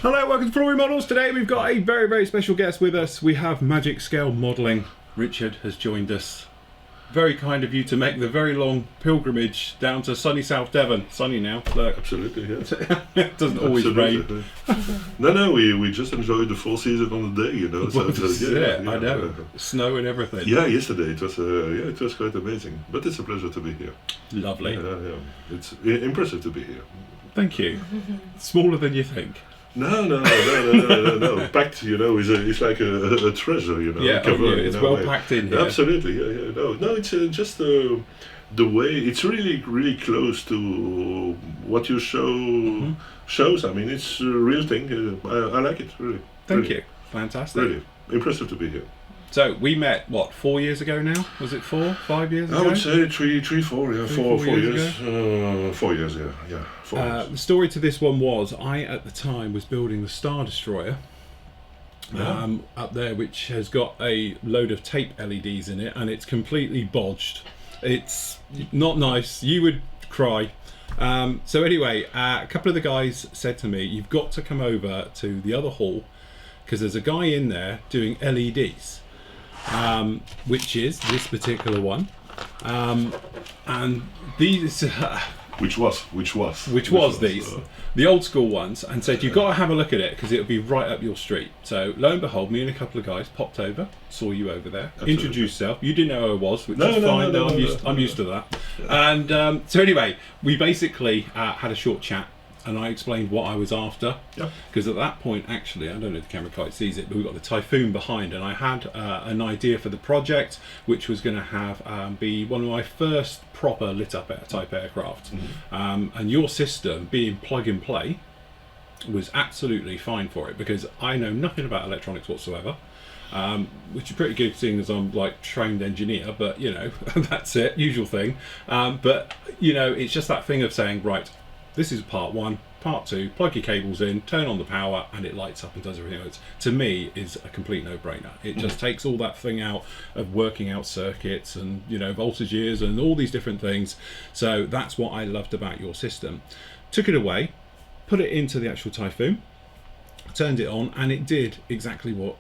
Hello, welcome to Flory Models. Today we've got a very, very special guest with us. We have Magic Scale Modelling. Richard has joined us. Very kind of you to make the very long pilgrimage down to sunny South Devon. Sunny now, look. Absolutely, yes. It doesn't always rain. No, we just enjoyed the full season on the day, you know. Well, I know. Snow and everything. Yeah, yesterday it was quite amazing. But it's a pleasure to be here. Lovely. Yeah. It's impressive to be here. Thank you. Smaller than you think. No. Packed, you know, it's like a treasure, you know. Yeah, it's well packed in here. Absolutely, yeah. No, it's just the way it's really close to what you shows. I mean, it's a real thing. I like it really. Thank you. Fantastic. Really impressive to be here. So we met 4 years ago now? Was it 5 years ago? I would say three, 4. Yeah, four years. 4 years. Yeah. 4 years. The story to this one was I at the time was building the Star Destroyer up there, which has got a load of tape LEDs in it, and it's completely bodged. It's not nice. You would cry. So anyway, a couple of the guys said to me, "You've got to come over to the other hall because there's a guy in there doing LEDs." Which is this particular one, and these which was these the old school ones, and said you've got to have a look at it because it'll be right up your street. So lo and behold, me and a couple of guys popped over, saw you over there, introduced yourself. You didn't know who I was, which is fine. I'm used to that. And so anyway, we basically had a short chat. And I explained what I was after, because at that point, actually, I don't know if the camera quite sees it, but we've got the Typhoon behind, and I had an idea for the project, which was going to have be one of my first proper lit-up type aircraft. And your system, being plug and play, was absolutely fine for it, because I know nothing about electronics whatsoever. Which is pretty good seeing as I'm like trained engineer, but you know, that's it, usual thing. But you know, it's just that thing of saying, right, this is part one, part two, plug your cables in, turn on the power, and it lights up and does everything else. To me, is a complete no-brainer. It just takes all that thing out of working out circuits and, you know, voltages and all these different things. So that's what I loved about your system. Took it away, put it into the actual Typhoon, turned it on, and it did exactly what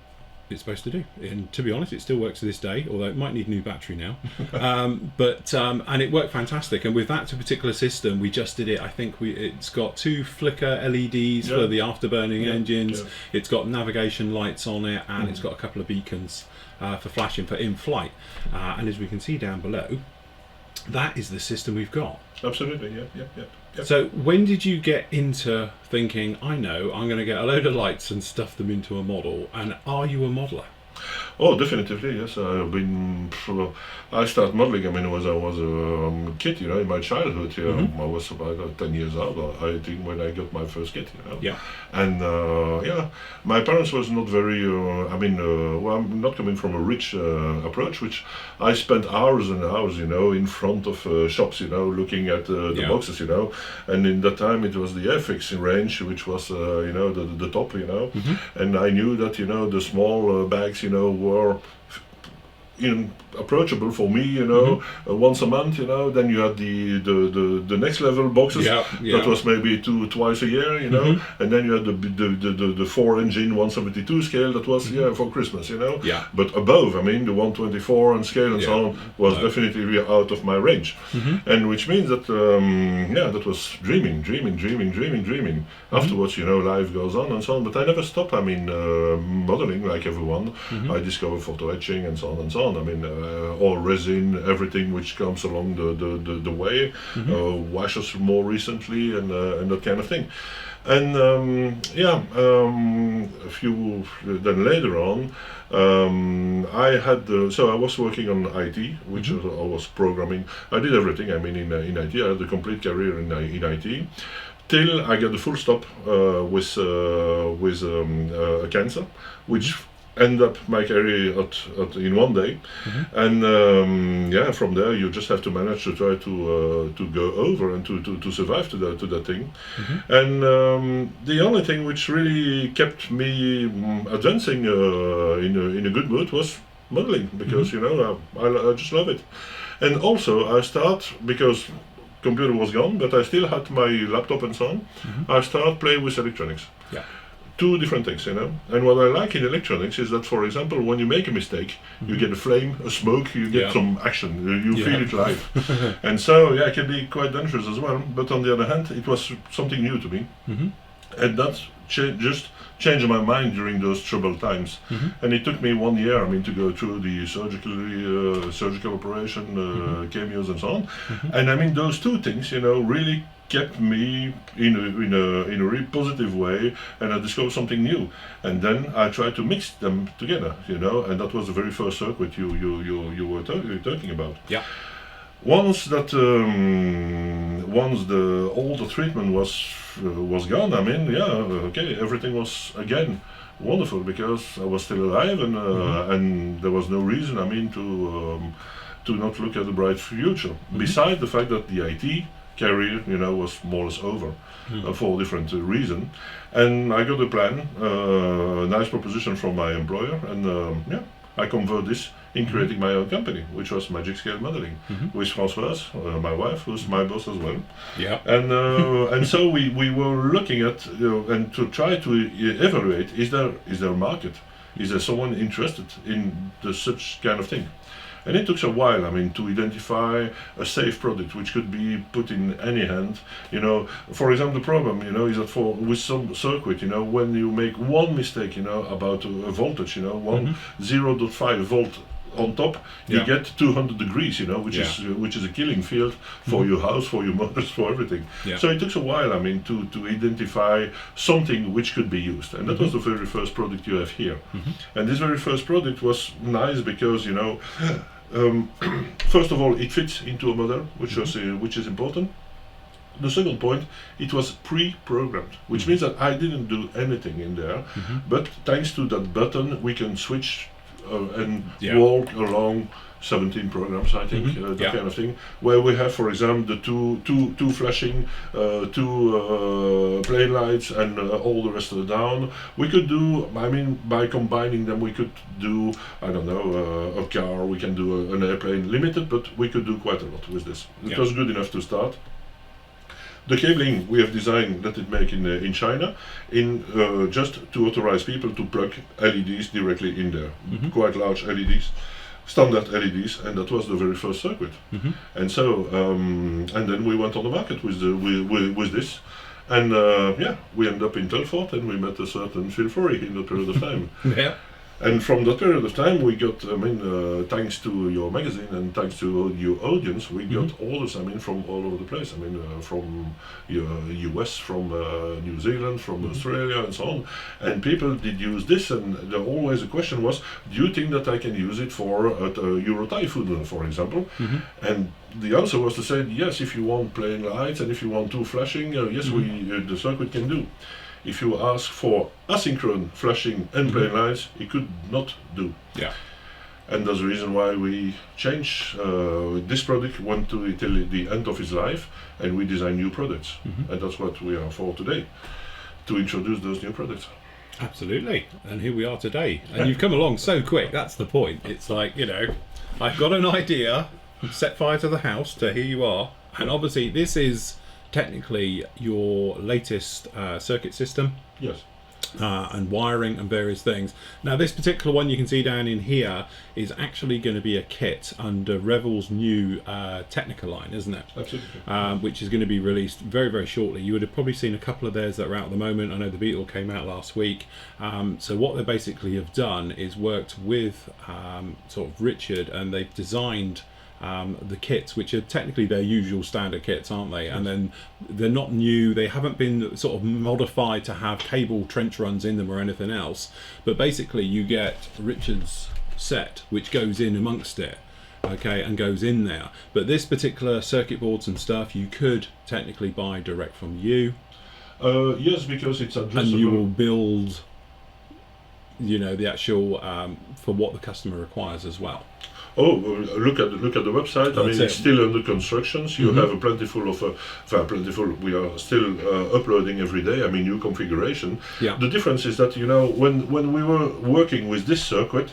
it's supposed to do. And to be honest, it still works to this day, although it might need a new battery now. And it worked fantastic. And with that particular system, we just did it. I think it's got 2 flicker LEDs for the afterburning engines. Yeah. It's got navigation lights on it, and it's got a couple of beacons for flashing for in-flight. And as we can see down below, that is the system we've got. Absolutely, yeah. So when did you get into thinking, I know, I'm going to get a load of lights and stuff them into a model, and are you a modeler? Oh, definitively, yes. I started modeling, I mean, when I was a kid, you know, in my childhood. I was about 10 years old, I think, when I got my first kit, you know. Yeah. And, my parents was not very, I'm not coming from a rich approach, which I spent hours and hours, you know, in front of shops, you know, looking at the boxes, you know. And in that time, it was the Airfix range, which was, the top, you know. And I knew that, you know, the small bags, you know, were approachable for me, you know, once a month, you know. Then you had the next level boxes that was maybe twice a year, you know. And then you had the 4-engine 172 scale that was for Christmas, you know. But above, I mean, the 124 and scale and so on was definitely out of my range. And which means that that was dreaming. Afterwards, you know, life goes on and so on, but I never stopped. I mean, modeling like everyone. I discovered photo etching and so on. I mean, all resin, everything which comes along the way, washes more recently, and that kind of thing. And a few then later on, I had I was working on IT, which I was programming. I did everything. I mean, in IT, I had a complete career in IT. Till I got the full stop with a cancer, which ended up my career in one day. And from there you just have to manage to try to go over and to survive to that thing. And the only thing which really kept me advancing in a good mood was modeling, because you know I just love it. And also I start, because computer was gone, but I still had my laptop and so on. I started playing with electronics. two different things, you know. And what I like in electronics is that, for example, when you make a mistake, you get a flame, a smoke, you get some action, you feel it live. And so, yeah, it can be quite dangerous as well. But on the other hand, it was something new to me. And that just changed my mind during those troubled times. And it took me 1 year, I mean, to go through the surgical operation, cameos and so on. And I mean, those two things, you know, really kept me in a really positive way, and I discovered something new. And then I tried to mix them together, you know, and that was the very first circuit you were talking about. Yeah. Once all the treatment was gone, I mean, yeah, okay, everything was again wonderful because I was still alive, and there was no reason, I mean, to not look at a bright future. Besides the fact that the IT career, you know, was more or less over for different reasons. And I got a plan, a nice proposition from my employer, and yeah, I convert this in creating my own company, which was Magic Scale Modeling, with Françoise, my wife, who's my boss as well. Yeah. And so we were looking at, you know, and to try to evaluate, is there a market? Is there someone interested in such kind of thing? And it took a while, I mean, to identify a safe product which could be put in any hand. You know, for example, the problem, you know, is that with some circuit, you know, when you make one mistake, you know, about a voltage, you know, 0.5 volt on top, you get 200 degrees, you know, which is a killing field for your house, for your motors, for everything. So it took a while, I mean, to identify something which could be used, and that was the very first product you have here. And this very first product was nice because, you know, first of all, it fits into a model, which is important. The second point, it was pre-programmed, which means that I didn't do anything in there, but thanks to that button, we can switch and walk along 17 programs, I think, that kind of thing, where we have, for example, the two flashing, two plane lights, and all the rest of the down. We could do, I mean, by combining them, we could do, I don't know, a car, we can do an airplane, limited, but we could do quite a lot with this. It was good enough to start. The cabling we have designed, let it make in China, just to authorize people to plug LEDs directly in there, quite large LEDs, standard LEDs, and that was the very first circuit. And so, and then we went on the market with this, and yeah, we ended up in Telfort, and we met a certain Phil Furry in that period of time. And from that period of time, we got, I mean, thanks to your magazine and thanks to your audience, we got orders, I mean, from all over the place. I mean, from US, from New Zealand, from Australia, and so on. And people did use this, and always the question was, do you think that I can use it for Euro Typhoon, for example? And the answer was to say, yes, if you want plain lights and if you want two flashing, yes, the circuit can do. If you ask for asynchronous flashing and plain lights, it could not do. And that's the reason why we changed. This product went to till the end of its life, and we design new products. And that's what we are for today, to introduce those new products. Absolutely. And here we are today. And you've come along so quick, that's the point. It's like, you know, I've got an idea, set fire to the house, to here you are. And obviously this is technically your latest circuit system. Yes. And wiring and various things. Now this particular one you can see down in here is actually going to be a kit under Revell's new Technica line, isn't it? Absolutely. Which is going to be released very, very shortly. You would have probably seen a couple of theirs that are out at the moment. I know the Beetle came out last week. So what they basically have done is worked with sort of Richard, and they've designed the kits, which are technically their usual standard kits, aren't they? And then they're not new, they haven't been sort of modified to have cable trench runs in them or anything else, but basically you get Richard's set which goes in amongst it, okay, and goes in there. But this particular circuit boards and stuff you could technically buy direct from you. Yes, because it's adjustable. And you will build, you know, the actual for what the customer requires as well. Oh, look at the website. I mean, it's still under constructions. You have a plentiful of, we are still uploading every day. I mean, new configuration. The difference is that, you know, when we were working with this circuit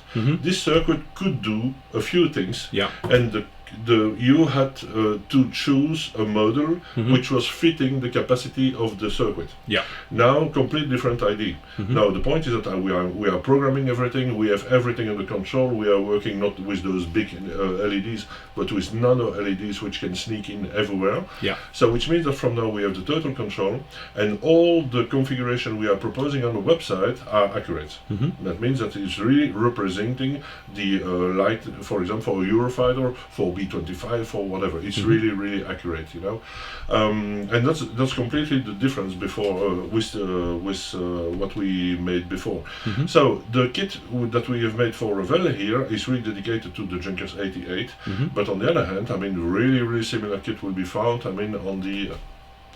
could do a few things. And the you had to choose a model which was fitting the capacity of the circuit. Yeah. Now, complete different ID. Now, the point is that we are programming everything. We have everything under control. We are working not with those big LEDs, but with nano LEDs which can sneak in everywhere. Yeah. So, which means that from now we have the total control, and all the configuration we are proposing on the website are accurate. That means that it's really representing the light, for example, for a Eurofighter, for B-25, for whatever. It's really, really accurate, you know. And that's completely the difference before with what we made before. So the kit that we have made for Revell here is really dedicated to the Junkers 88. But on the other hand, I mean, really, really similar kit will be found, I mean, on the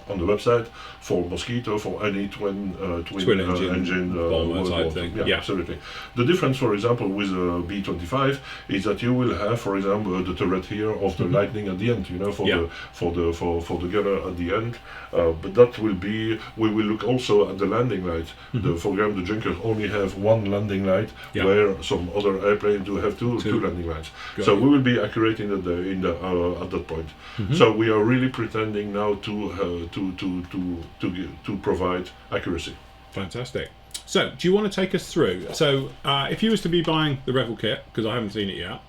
website for Mosquito, for any twin engine bomber type thing. Yeah, absolutely. The difference, for example, with a B-25 is that you will have, for example, the turret here of the lightning at the end, you know, for the gunner at the end. But that will be, we will look also at the landing light. For example, the Junkers only have one landing light, where some other airplanes do have two landing lights. So we will be accurate in at that point. So we are really pretending now to provide accuracy. Fantastic. So, do you want to take us through? So, if you was to be buying the Revell kit, because I haven't seen it yet,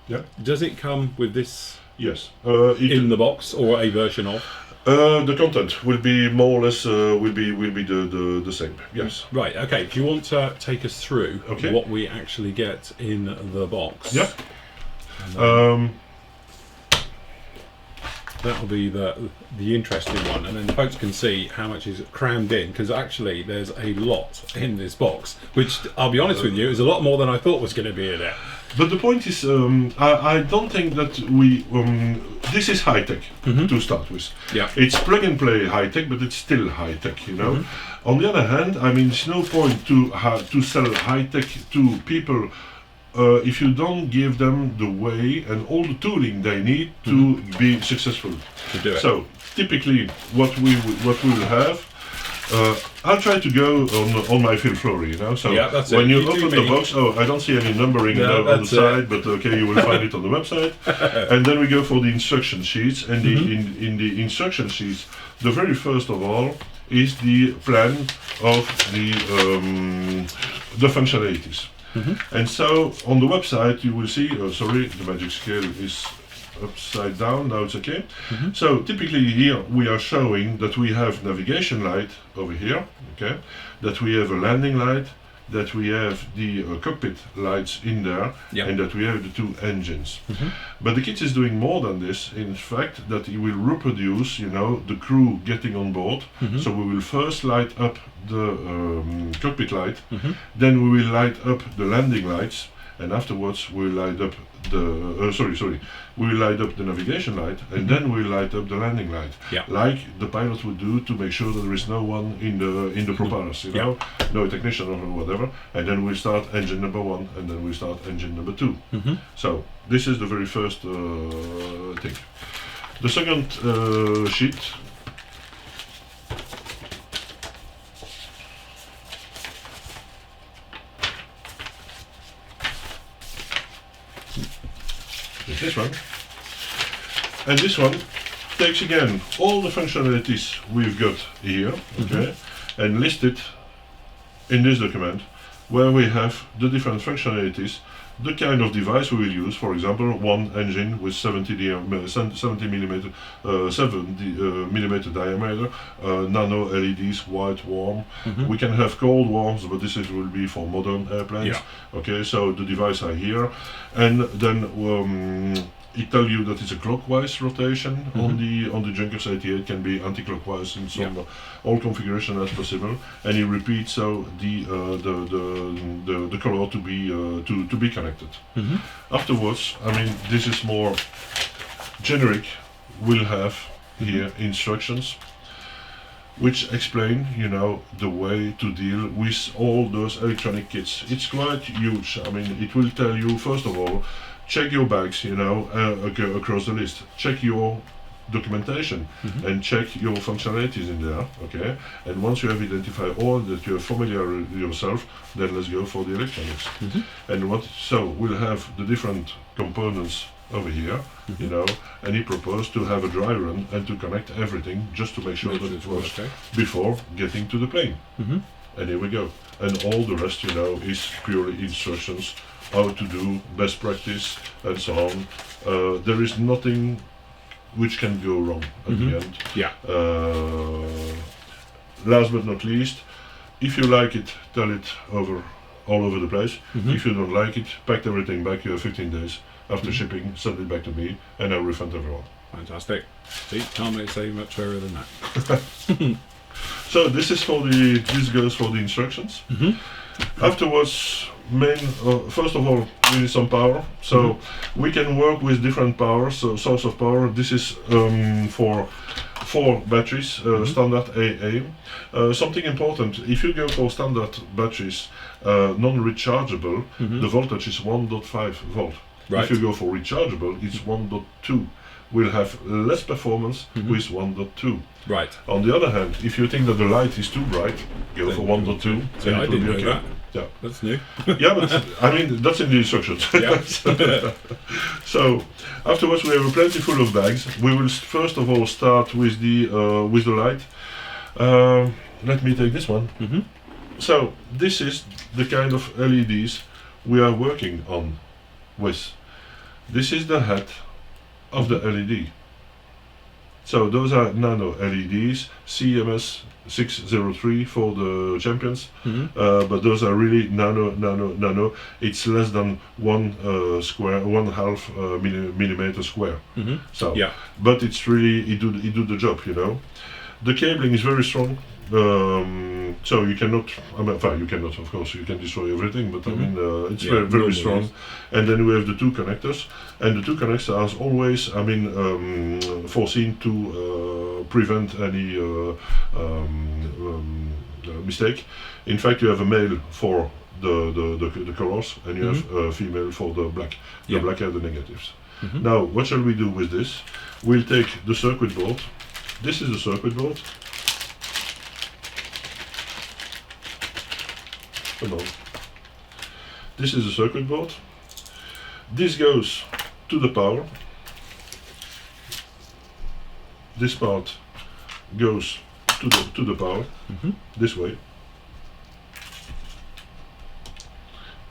does it come with this? Yes. In the box, or a version of? The content will be more or less will be the same. Yes. Right. Okay. Do you want to take us through what we actually get in the box? Yeah. That'll be the interesting one, and then folks can see how much is crammed in, because actually there's a lot in this box, which I'll be honest with you is a lot more than I thought was going to be in it. But the point is, I don't think that we this is high tech to start with. Yeah, it's plug and play high tech, but it's still high tech, you know. On the other hand, I mean, it's no point to sell high tech to people if you don't give them the way and all the tooling they need to be successful. To do it. So typically, what we will have. I'll try to go on my field floor, you know. So when you open the box, I don't see any numbering on the side, but okay, you will find it on the website. And then we go for the instruction sheets, and in the instruction sheets, the very first of all is the plan of the functionalities. And so on the website you will see, sorry, the magic scale is upside down, now it's okay. So typically here we are showing that we have navigation light over here, okay, that we have a landing light, that we have the cockpit lights in there, and that we have the two engines. But the kit is doing more than this, in fact, that it will reproduce, you know, the crew getting on board. So we will first light up the cockpit light, then we will light up the landing lights, and afterwards we will light up the we will light up the navigation light, and then we will light up the landing light, like the pilot would do to make sure that there is no one in the propellers, you know, no technician or whatever. And then we start engine number 1, and then we start engine number 2. So this is the very first thing. The second sheet. Is this one, and this one takes again all the functionalities we've got here, okay, and listed in this document, where we have the different functionalities, the kind of device we will use. For example, one engine with 70 millimeter diameter, nano LEDs, white, warm. We can have cold warms, but this will be for modern airplanes. Okay, so the device are here, and then it tells you that it's a clockwise rotation on the Junkers 88, can be anti-clockwise in some all configuration as possible, and it repeats so the color to be connected. Afterwards, I mean, this is more generic. We'll have here instructions which explain, you know, the way to deal with all those electronic kits. It's quite huge. I mean, it will tell you, first of all, check your bags, you know, across the list. Check your documentation and check your functionalities in there, okay? And once you have identified all that you're familiar with yourself, then let's go for the electronics. And so we'll have the different components over here, you know, and he proposed to have a dry run and to connect everything just to make sure that it was okay. before getting to the plane. And here we go. And all the rest, you know, is purely instructions, how to do, best practice, and so on. There is nothing which can go wrong at the end. Yeah. Last but not least, if you like it, tell it all over the place. If you don't like it, pack everything back. You have 15 days after shipping, send it back to me, and I'll refund everyone. Fantastic. See, can't say much fairer than that. So this goes for the instructions. Afterwards, first of all, we need some power. So we can work with different powers, source of power. This is for 4 batteries, standard AA. Something important, if you go for standard batteries, non-rechargeable, the voltage is 1.5 volt. Right. If you go for rechargeable, it's 1.2. Will have less performance with 1.2. Right. On the other hand, if you think that the light is too bright, go for 1.2. So and I it will didn't be know okay. that. Yeah. That's new. Yeah, but I mean that's in the instructions. Yeah. So afterwards we have a plenty full of bags. We will first of all start with the light. Let me take this one. So this is the kind of LEDs we are working on with. This is the head of the LED. So those are nano LEDs, CMS 603 for the champions, but those are really nano. It's less than one half millimeter square. So, yeah. But it's really it do the job, you know. The cabling is very strong. So you cannot, you cannot, of course, you can destroy everything, but I mean, it's very strong. And then we have the 2 connectors, and the 2 connectors are always, foreseen to prevent any mistake. In fact, you have a male for the colors, and you have a female for the black. The black are the negatives. Now, what shall we do with this? We'll take the circuit board. This is the circuit board. Come on. This is the circuit board. This goes to the power. This part goes to the power. This way.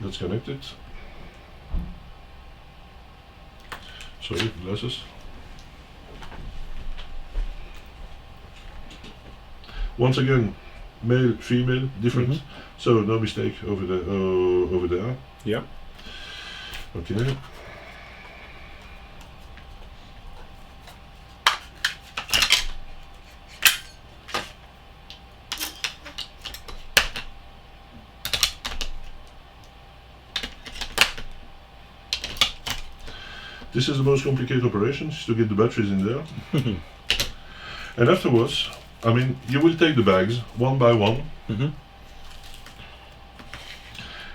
Let's connect it. Sorry, glasses. Once again, male, female, different. So no mistake over there. Yeah. Okay. This is the most complicated operation, is to get the batteries in there. And afterwards, you will take the bags one by one.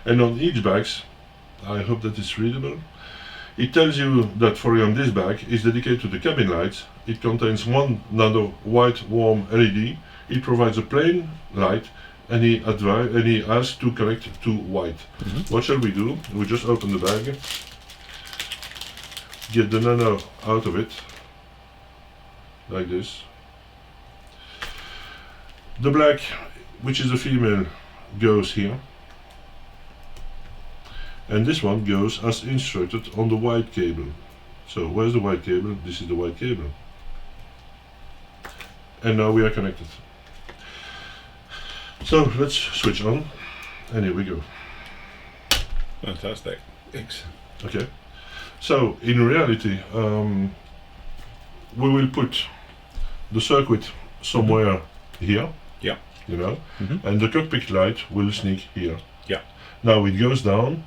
And on each bags, I hope that it's readable, it tells you that for this bag is dedicated to the cabin lights. It contains 1 nano white warm LED. It provides a plain light, and he asks to connect to white. What shall we do? We just open the bag, get the nano out of it, like this. The black, which is a female, goes here. And this one goes as instructed on the white cable. So where's the white cable? This is the white cable. And now we are connected. So let's switch on, and here we go. Fantastic. Excellent. Okay. So in reality, we will put the circuit somewhere here. Yeah. You know, and the cockpit light will sneak here. Yeah. Now it goes down,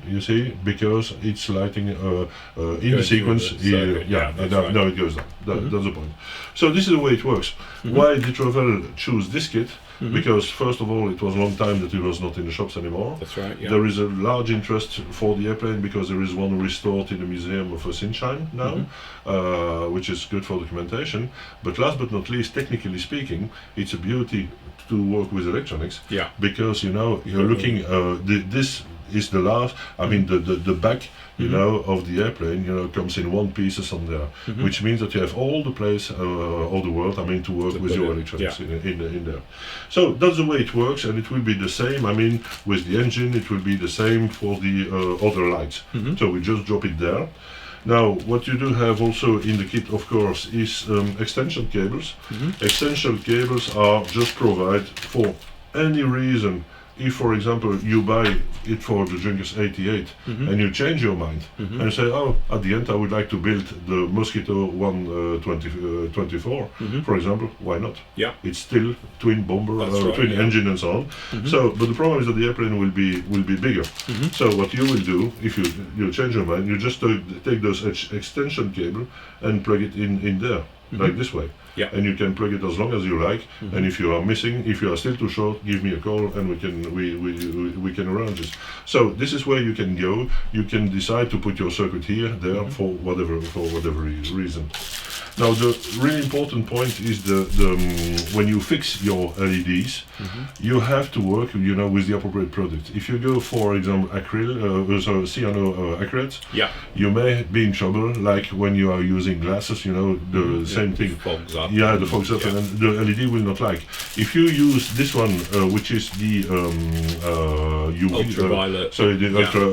you see, because it's lighting in the sequence. Now it goes down. That's the point. So this is the way it works. Why did Revell choose this kit? Because first of all, it was a long time that it was not in the shops anymore. That's right. Yeah. There is a large interest for the airplane because there is one restored in the museum of Sinsheim now, which is good for documentation. But last but not least, technically speaking, it's a beauty to work with electronics. Yeah. Because you're looking this is the last. I mean, the back, you know, of the airplane, you know, comes in one piece on there, which means that you have all the place of the world. I mean, to work with your electronics in there. So that's the way it works, and it will be the same. I mean, with the engine, it will be the same for the other lights. So we just drop it there. Now, what you do have also in the kit, of course, is extension cables. Extension cables are just provided for any reason. If, for example, you buy it for the Junkers 88 and you change your mind and say, oh, at the end I would like to build the Mosquito 124, for example, why not? Yeah. It's still twin bomber, twin engine and so on. So, but the problem is that the airplane will be bigger. So what you will do, if you change your mind, you just take those extension cable and plug it in there, like this way. Yeah. And you can plug it as long as you like. And if you are missing, if you are still too short, give me a call and we can arrange this. So this is where you can go. You can decide to put your circuit here, there, for whatever reason. Now the really important point is the when you fix your LEDs, you have to work, you know, with the appropriate product. If you go, for example, cyano acrylates, you may be in trouble, like when you are using glasses, you know, the same thing. Fogs up. Yeah, the fogs up, and the LED will not like. If you use this one, which is the UV, ultraviolet,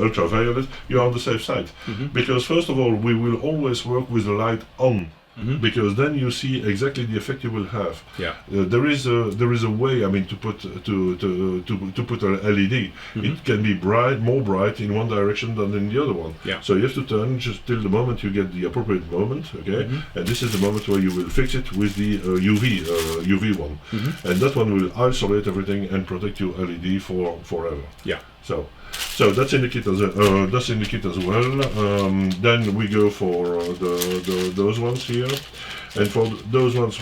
ultraviolet, you are on the safe side. Because first of all, we will always work with the light on. Because then you see exactly the effect you will have. There is a way, I mean, to put a LED. It can be more bright in one direction than in the other one. So you have to turn just till the moment you get the appropriate moment. Okay, and this is the moment where you will fix it with the UV one, and that one will isolate everything and protect your LED forever. So that's in the kit as well. Then we go for those ones here, and for those ones,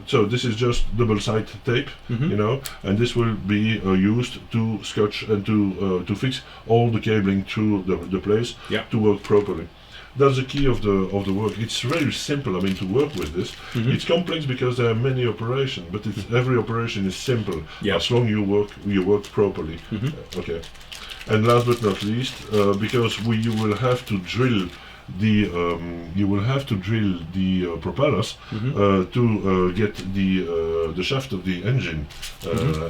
so this is just double-sided tape, you know, and this will be used to scotch and to fix all the cabling through the place to work properly. That's the key of the work. It's very simple, I mean, to work with this. It's complex because there are many operations, but every operation is simple as long as you work properly. Okay. And last but not least, because you will have to drill the propellers to get the shaft of the engine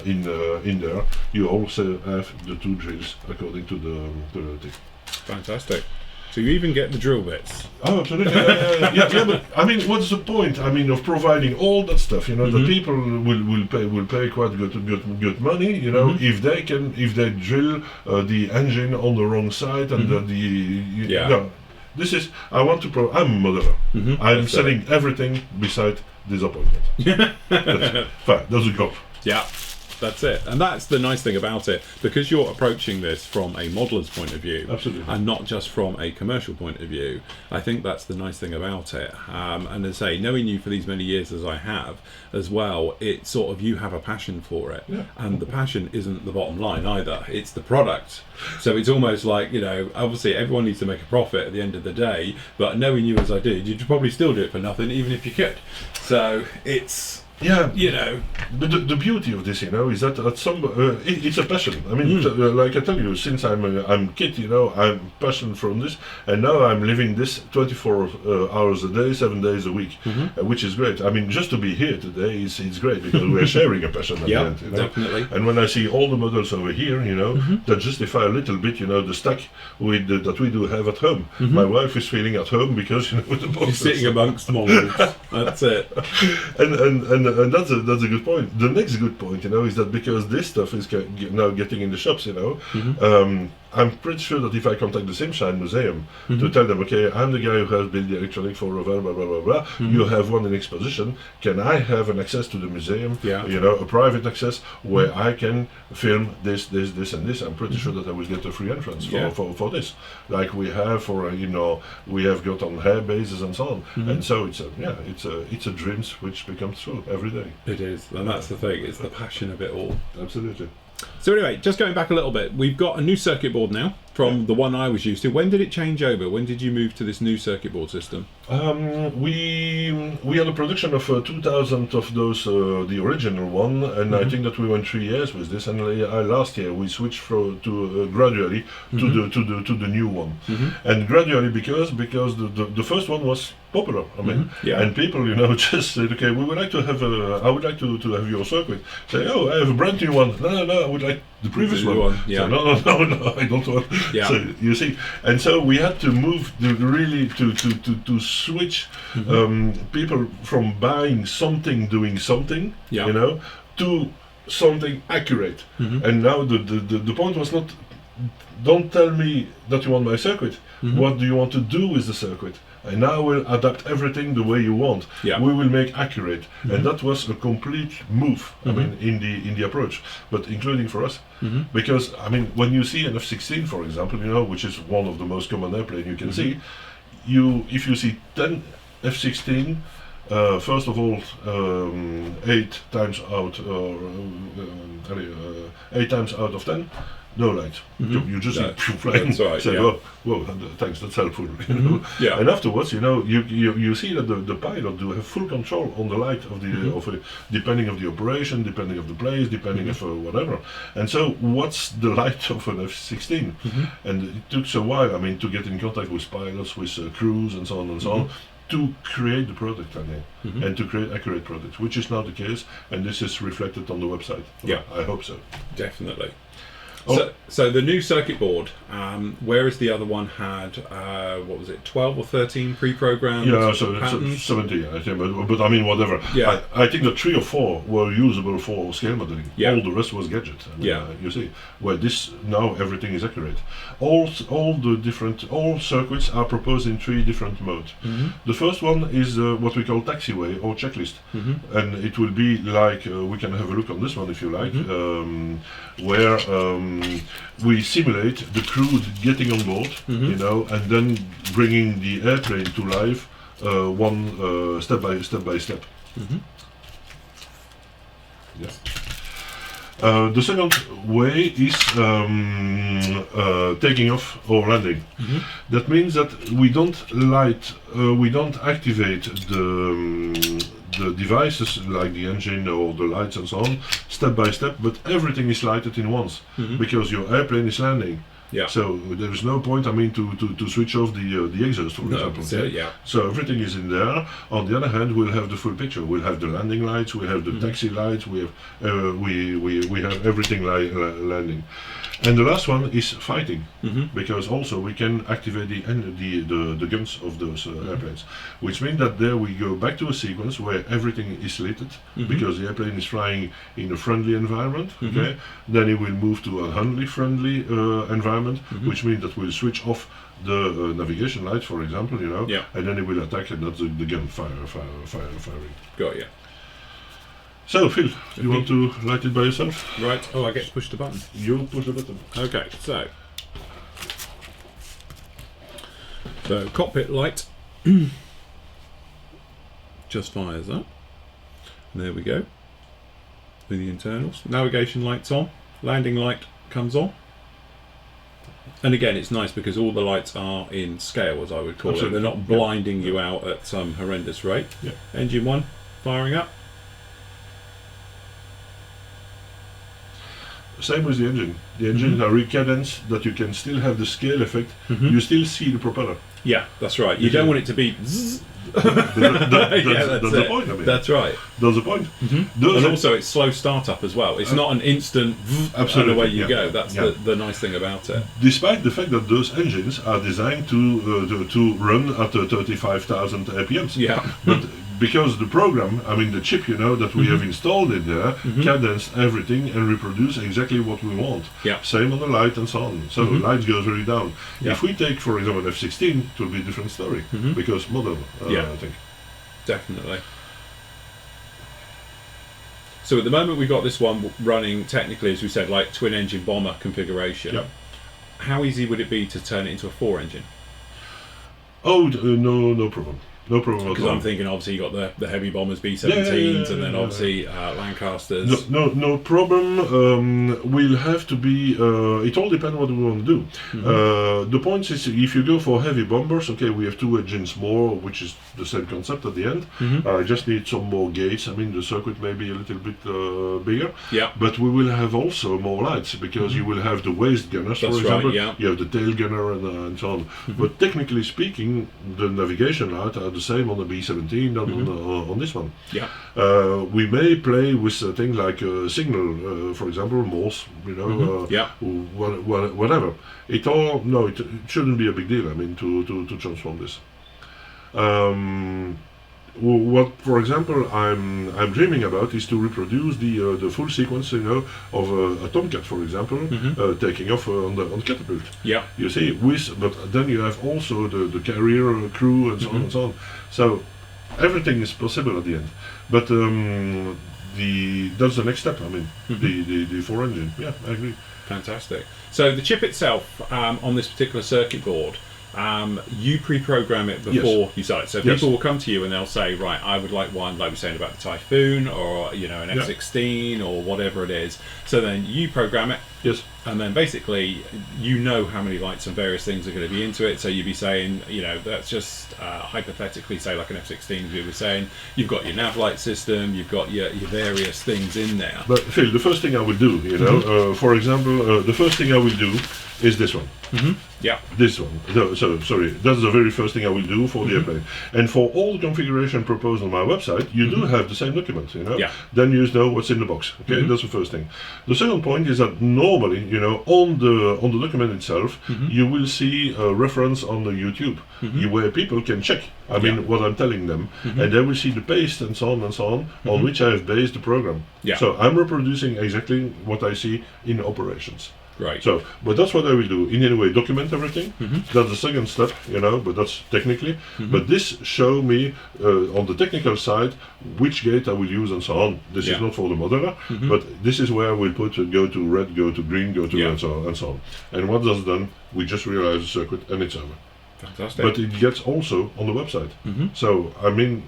in there. You also have the two drills according to the thing. Fantastic. So you even get the drill bits. Oh, absolutely. Yeah, but I mean, what's the point? I mean, of providing all that stuff. You know, the people will pay quite good money. You know, if they drill the engine on the wrong side and this is I'm a modeler. I'm selling everything beside disappointment. That's a go. Yeah. That's it, and that's the nice thing about it, because you're approaching this from a modeler's point of view, and not just from a commercial point of view. I think that's the nice thing about it. And as I say, knowing you for these many years as I have as well, it's sort of, you have a passion for it, and the passion isn't the bottom line either, it's the product. So it's almost like, you know, obviously everyone needs to make a profit at the end of the day, but knowing you as I did, you'd probably still do it for nothing, even if you could. So it's, you know, the beauty of this, you know, is that at it's a passion. I mean, like I tell you, since I'm a kid, you know, I'm passionate from this, and now I'm living this 24 hours a day, 7 days a week, which is great. I mean, just to be here today it's great, because we're sharing a passion at the end, you know? Definitely. And when I see all the models over here, you know, that justify a little bit, you know, the stack that we do have at home. My wife is feeling at home because, you know, with the boxes. She's sitting amongst models. That's it. And that's a good point. The next good point, you know, is that because this stuff is now getting in the shops, you know, I'm pretty sure that if I contact the Simshine Museum to tell them, okay, I'm the guy who has built the electronic for Revell, blah, blah, blah, blah, you have one in exposition, can I have an access to the museum, you know, a private access where I can film this, and this? I'm pretty sure that I will get a free entrance for this, like we have for, you know, we have got on hair bases and so on. And so it's a dream which becomes true every day. It is, and that's the thing, it's the passion of it all. Absolutely. So anyway, just going back a little bit, we've got a new circuit board now. from the one I was used to. When did it change over? When did you move to this new circuit board system? We had a production of 2,000 of those, the original one, and I think that we went 3 years with this. And last year we switched to gradually to the new one, and gradually because the first one was popular. I mean, and people, just said, okay, we would like to have I would like to have your circuit. Say, oh, I have a brand new one. No, I would like the previous one. Yeah. So, no, I don't want. Yeah. So you see, and so we had to move really to switch people from buying something, doing something, to something accurate. And now the point was not, don't tell me that you want my circuit. What do you want to do with the circuit? And now we'll adapt everything the way you want. Yeah. We will make accurate, and that was a complete move. I mean, in the approach, but including for us, because I mean, when you see an F-16, for example, which is one of the most common airplane you can see, if you see 10 F-16. First of all, 8 times out, 8 times out of 10, no light. You just see flying. That's right, Say, yeah. whoa, thanks, that's helpful. Yeah. And afterwards, you see that the pilot do have full control on the light of the depending of the operation, depending of the place, depending of whatever. And so, what's the light of an F-16? And it took a while. I mean, to get in contact with pilots, with crews, and so on and so on, to create the product again, and to create accurate products, which is now the case, and this is reflected on the website. Yeah. I hope so. Definitely. So the new circuit board, whereas the other one had, 12 or 13 pre-programmed patterns? 17, I think, but I mean, whatever. Yeah. I think that 3 or 4 were usable for scale modeling. Yeah. All the rest was gadget. I mean, you see, where this, now everything is accurate. All circuits are proposed in 3 different modes. The first one is what we call taxiway or checklist, and it will be like, we can have a look on this one if you like, where we simulate the crew getting on board, and then bringing the airplane to life, one step by step. The second way is taking off or landing. That means that we don't activate the devices like the engine or the lights and so on step by step, but everything is lighted in once because your airplane is landing. Yeah. So there is no point, I mean, to switch off the exhaust, for example. So everything is in there. On the other hand, we'll have the full picture. We'll have the landing lights. We have the taxi lights. We have we have everything landing. And the last one is fighting, because also we can activate the guns of those airplanes, which means that there we go back to a sequence where everything is lit, because the airplane is flying in a friendly environment. Okay, then it will move to a friendly environment, which means that we'll switch off the navigation lights, for example, and then it will attack, and that's the gun firing. Got you. So, Phil, you want to light it by yourself? Right. Oh, I get to push the button. You push the button. Okay, so cockpit light just fires up. There we go. With the internals. Navigation light's on. Landing light comes on. And again, it's nice because all the lights are in scale, as I would call it. They're not blinding you out at some horrendous rate. Yeah. Engine 1 firing up. Same with the engine. The engines are recadenced that you can still have the scale effect. You still see the propeller. Yeah, that's right. You don't want it to be zzz. That's the point, I mean. That's right. That's the point. And also it's slow startup as well. It's not an instant and away you go. That's the nice thing about it. Despite the fact that those engines are designed to run at 35,000 RPMs. Yeah. But because the program, I mean the chip, that we have installed in there, cadenced everything and reproduce exactly what we want. Yeah. Same on the light and so on. So the light goes very down. Yeah. If we take, for example, F-16, it will be a different story because model, I think. Definitely. So at the moment we've got this one running technically, as we said, like twin engine bomber configuration. Yep. How easy would it be to turn it into a 4 engine? Oh, no problem. No problem at Because all. I'm thinking, obviously, you got the heavy bombers, B-17s, and then obviously Lancasters. No problem. We'll have to be. It all depends what we want to do. The point is, if you go for heavy bombers, okay, we have 2 engines more, which is the same concept at the end. I just need some more gates. I mean, the circuit may be a little bit bigger. Yeah. But we will have also more lights because you will have the waist gunners, for example. Right, yeah. You have the tail gunner and so on. But technically speaking, the navigation lights are the same on the B-17 than on this one. Yeah. We may play with things like signal, for example, Morse, you know, whatever. It shouldn't be a big deal. I mean, to transform this. What, for example, I'm dreaming about is to reproduce the full sequence, you know, of a Tomcat, for example, taking off on the catapult. Yeah. You see, but then you have also the carrier crew and so on and so on. So everything is possible at the end. But that's the next step. I mean, the 4 engine. Yeah, I agree. Fantastic. So the chip itself on this particular circuit board, you pre-program it before you start it. So people will come to you and they'll say, right, I would like one, like we're saying about the Typhoon, or you know, an F-16 or whatever it is. So then you program it. Yes. And then basically, you know how many lights and various things are going to be into it. So you'd be saying, you know, that's just hypothetically, say like an F-16, we were saying, you've got your nav light system, you've got your various things in there. But Phil, the first thing I will do, you know, for example, the first thing I will do is this one. Yeah. This one. So sorry, that's the very first thing I will do for the airplane. And for all the configuration proposed on my website, you do have the same document, you know. Yeah. Then you know what's in the box. Okay, that's the first thing. The second point is that normally, you know, on the document itself, you will see a reference on the YouTube where people can check. I mean, what I'm telling them, and they will see the paste and so on, on which I have based the program. Yeah. So I'm reproducing exactly what I see in operations. Right. So, but that's what I will do. In any way, document everything. That's the second step, you know, but that's technically. But this show me on the technical side which gate I will use and so on. This is not for the modeler, but this is where we'll put go to red, go to green, go to and so on. And once that's done, we just realize the circuit and it's over. Fantastic. But it gets also on the website. So I mean,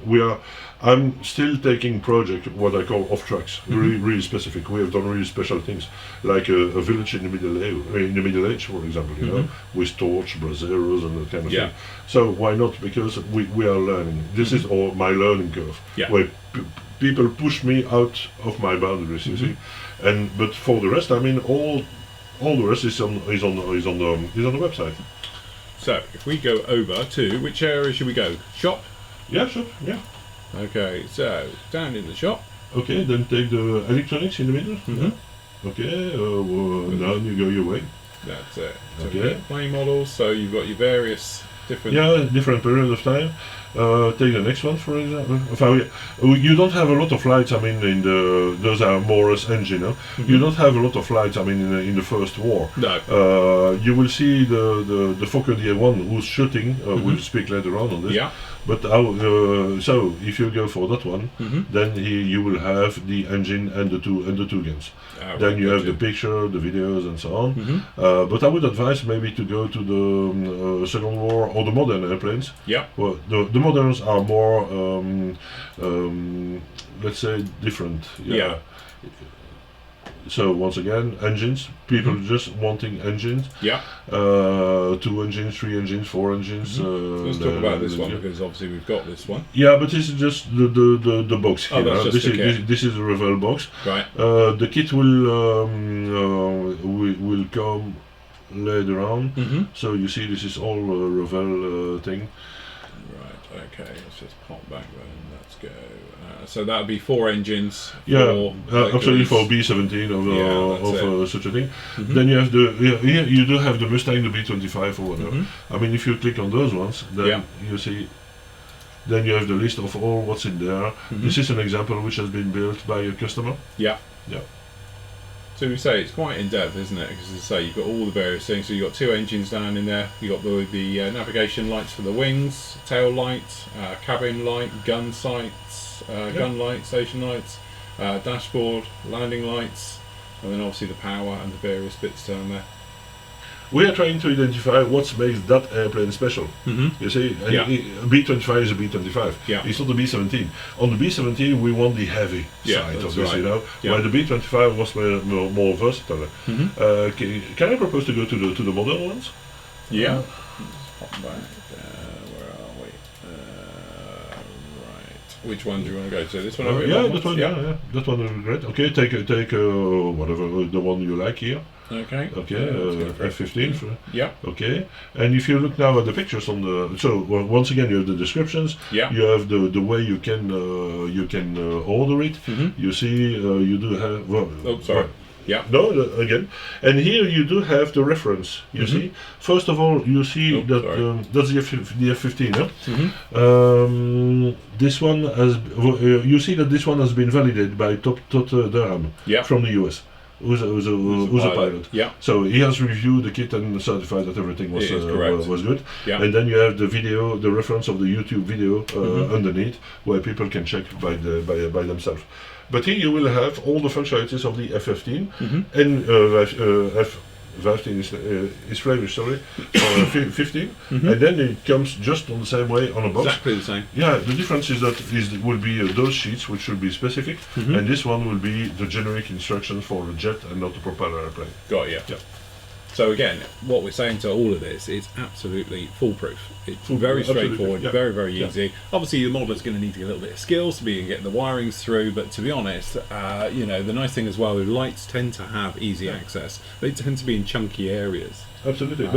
I'm still taking project what I call off tracks, really specific. We have done really special things, like a village in the Middle Age, for example, you know, with torch, braseros, and that kind of thing. So why not? Because we are learning. This is all my learning curve, where people push me out of my boundaries. You see, but for the rest, I mean, all the rest is on the website. So, if we go over to, which area should we go? Shop? Yeah, sure, yeah. Okay, so, down in the shop. Okay, then take the electronics in the middle. Okay, down you go your way. That's it. So Okay. Plane models, so you've got your various different... Yeah, different periods of time. Take the next one, for example. You don't have a lot of lights. I mean, those are Morris engine. No? You don't have a lot of lights. I mean, in the First War. No. You will see the Fokker DA1 who's shooting. We'll speak later on this. Yeah. But so if you go for that one, then you will have the engine and the two guns. Then you have the picture, the videos, and so on. But I would advise maybe to go to the Second War or the modern airplanes. Yeah. Well, the moderns are more, let's say, different. Yeah. So once again, engines. People just wanting engines. Yeah. 2 engines, 3 engines, 4 engines. Let's talk about this one because obviously we've got this one. Yeah, but this is just the box. Oh, that's just the kit. This is the Revell box. Right. The kit will come later on. So you see, this is all Revell thing. Right. Okay. Let's just pop back then. Let's go. So that would be 4 engines. Yeah, absolutely, for B-17 of such a thing. Then you have you do have the Mustang, the B-25 or whatever. I mean, if you click on those ones, then you see. Then you have the list of all what's in there. This is an example which has been built by a customer. Yeah. Yeah. So we say it's quite in depth, isn't it? Because as I say, you've got all the various things. So you've got 2 engines down in there. You've got the navigation lights for the wings, tail light, cabin light, gun sights, gun light, station lights, dashboard, landing lights, and then obviously the power and the various bits down there. We are trying to identify what makes that airplane special. You see, and a B-25 is a B-25. Yeah. It's not a B-17. On the B-17, we want the heavy side of this, you know, where the B-25 was more versatile. Can I propose to go to the modern ones? Yeah. Let's pop back. Where are we? Right. Which one do you want to go to? This one over here? That one. Yeah. That one is great. Okay, take whatever the one you like here. Okay. Okay, F-15. Yeah. Okay, and if you look now at the pictures on the, once again you have the descriptions. Yeah. You have the way you can order it. You see, you do have. Well, oh, sorry. Yeah. No, again, and here you do have the reference. You see, first of all, you see that that's the F-15. This one has. You see that this one has been validated by Todd Durham from the US. Who's a pilot. Yeah. So he has reviewed the kit and certified that everything was good. Yeah. And then you have the video, the reference of the YouTube video underneath, where people can check by themselves. But here you will have all the functionalities of the F-15 and F-15 is Flemish, sorry, 15, and then it comes just on the same way on a box. Exactly the same. Yeah, the difference is that will be those sheets which should be specific, and this one will be the generic instructions for a jet and not a propeller airplane. Got you. Yeah. So again, what we're saying to all of this is absolutely foolproof. It's very straightforward, very, very easy. Obviously, your modeler's going to need to get a little bit of skills to be and get the wirings through. But to be honest, you know, the nice thing as well, lights tend to have easy access. They tend to be in chunky areas. Absolutely.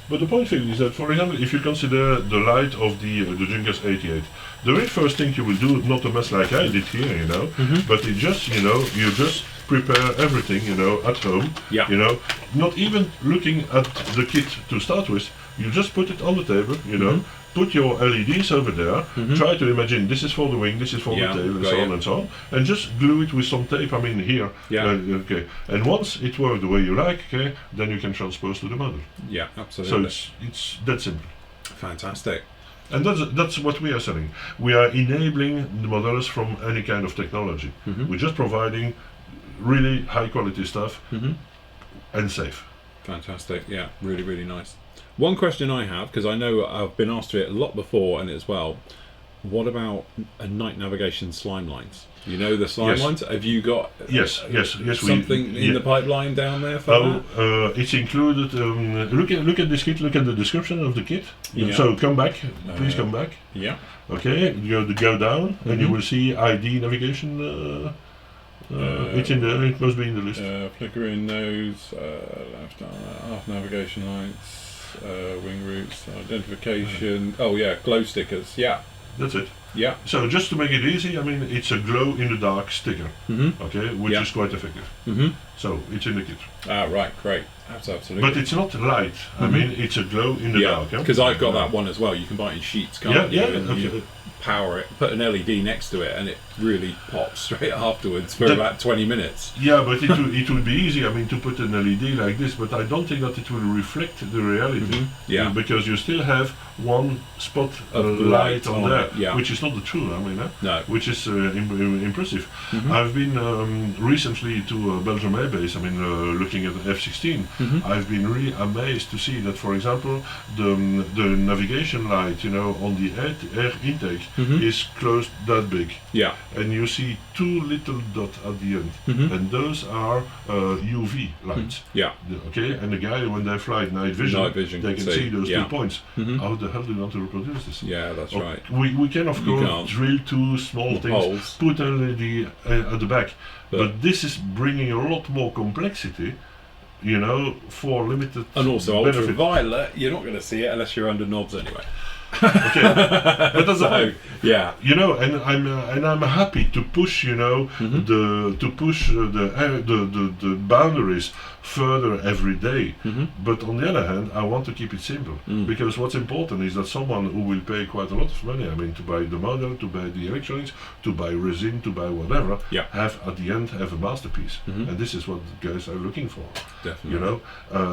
But the point is that, for example, if you consider the light of the Junkers 88, the very first thing you will do, not a mess like I did here, you know, but it just, you know, you just prepare everything, you know, at home. Yeah. You know, not even looking at the kit to start with. You just put it on the table, you know, put your LEDs over there, try to imagine this is for the wing, this is for the tail, and so on and so on, and just glue it with some tape, I mean here. Yeah. Okay. And once it works the way you like, okay, then you can transpose to the model. Yeah, absolutely. So it's that simple. Fantastic. And that's what we are selling. We are enabling the modelers from any kind of technology. We're just providing really high quality stuff and safe. Fantastic. Yeah, really, really nice. One question I have, because I know I've been asked it a lot before and as well, what about a night navigation slime lines? You know the slime lines? Have you got yes, something in the pipeline down there for that? It's included. Look at this kit, look at the description of the kit. So come back, please come back. Yeah. Okay, go down and you will see ID navigation. It's in there, it must be in the list. Flickering nose, left half navigation lights, wing routes, identification. Oh yeah, glow stickers. Yeah. That's it. Yeah. So just to make it easy, I mean, it's a glow in the dark sticker, okay, which is quite effective. So it's in the kit. Ah, right, great. Absolutely. But it's not light. I mean, it's a glow in the dark. Because I've got that one as well. You can buy it in sheets, can't you? And you power it, put an LED next to it, and it really pops straight afterwards for about 20 minutes. Yeah, but it would be easy, I mean, to put an LED like this, but I don't think that it will reflect the reality. Yeah. Because you still have one spot of light on there, which is not the truth, I mean, which is impressive. I've been recently to Belgium Air Base, I mean, looking at the F-16. I've been really amazed to see that, for example, the navigation light, you know, on the air intake is close that big. Yeah. And you see two little dots at the end, and those are UV lights. Yeah. Okay, and the guy, when they fly night vision they can see those 2 points. How the hell do you want to reproduce this? Yeah, that's right. We can of course drill two small things, put a LED at the back, but this is bringing a lot more complexity, you know, for limited and also benefit. Ultraviolet, you're not going to see it unless you're under knobs anyway. Okay, but that's so, yeah, you know, and I'm happy to push, you know, the boundaries further every day. But on the other hand, I want to keep it simple, because what's important is that someone who will pay quite a lot of money, I mean, to buy the model, to buy the electronics, to buy resin, to buy whatever, have at the end have a masterpiece, and this is what guys are looking for. Definitely. You know,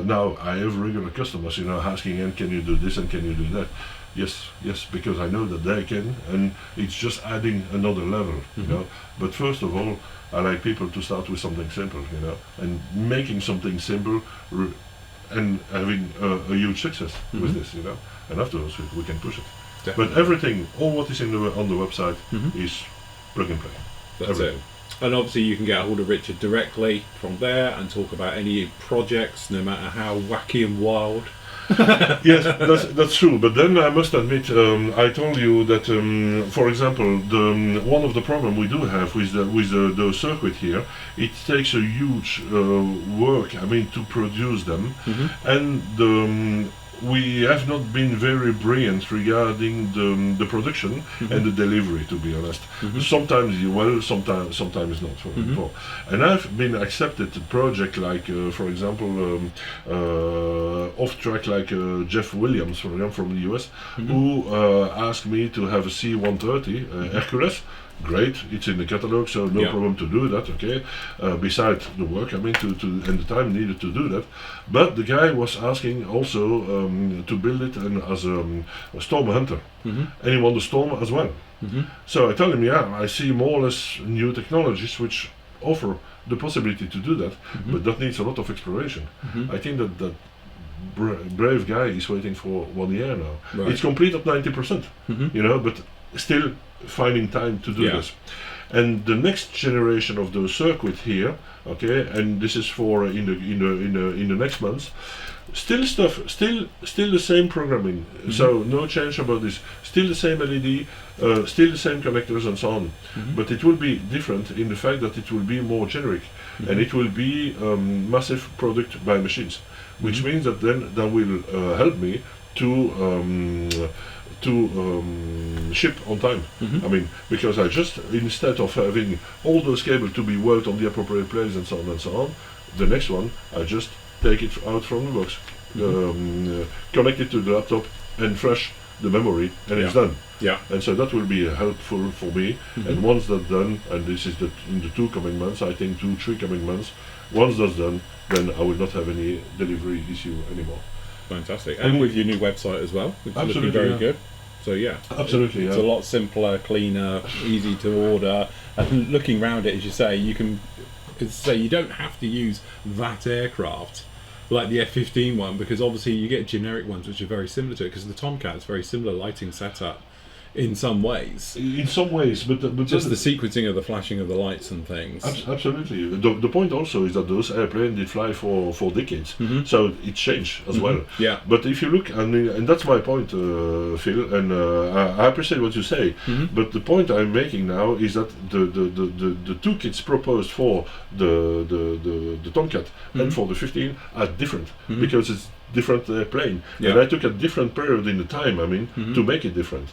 now I have regular customers, you know, asking, and can you do this and can you do that? Yes, because I know that they can, and it's just adding another level, you know. But first of all, I like people to start with something simple, you know, and making something simple and having a huge success with this, you know. And afterwards we can push it. Definitely. But everything, all what is in on the website is plug and play. That's everything. it. And obviously you can get a hold of Richard directly from there and talk about any projects, no matter how wacky and wild. Yes, that's true. But then I must admit, I told you that, for example, one of the problem we do have with the circuit here, it takes a huge work. I mean, to produce them, and we have not been very brilliant regarding the production and the delivery, to be honest. Sometimes well, sometimes not. And I've been accepted a project like, for example, off track like Jeff Williams, for example, from the US, who asked me to have a C-130 Hercules. Great, it's in the catalog, so no problem to do that, okay? Besides the work, I mean, and the time needed to do that. But the guy was asking also to build it as a Storm Hunter. And he wanted the Storm as well. So I told him, yeah, I see more or less new technologies which offer the possibility to do that, but that needs a lot of exploration. I think that brave guy is waiting for 1 year now. Right. It's complete at 90%, you know, but still finding time to do this. And the next generation of the circuit here, okay, and this is for in the next months, still the same programming, so no change about this, still the same LED, still the same connectors and so on, but it will be different in the fact that it will be more generic, and it will be massive product by machines, which means that then that will help me to ship on time. I mean, because I just, instead of having all those cables to be welded on the appropriate place and so on, the next one, I just take it out from the box, connect it to the laptop and flash the memory, and it's done. And so that will be helpful for me. And once that's done, and this is in the 2 coming months, I think 2-3 coming months, once that's done, then I will not have any delivery issue anymore. Fantastic. And with your new website as well, which is looking very good. So absolutely, it's a lot simpler, cleaner, easy to order, and looking around it, as you say, you can say you don't have to use that aircraft like the F-15 one, because obviously you get generic ones which are very similar to it, because the Tomcat is very similar lighting setup in some ways. In some ways, but just the sequencing of the flashing of the lights and things. Absolutely. The point also is that those airplanes did fly for decades, so it changed as well. But if you look, and that's my point, Phil, and I appreciate what you say. But the point I'm making now is that the 2 kits proposed for the Tomcat and for the 15 are different, because it's different plane, and I took a different period in the time, I mean, to make it different.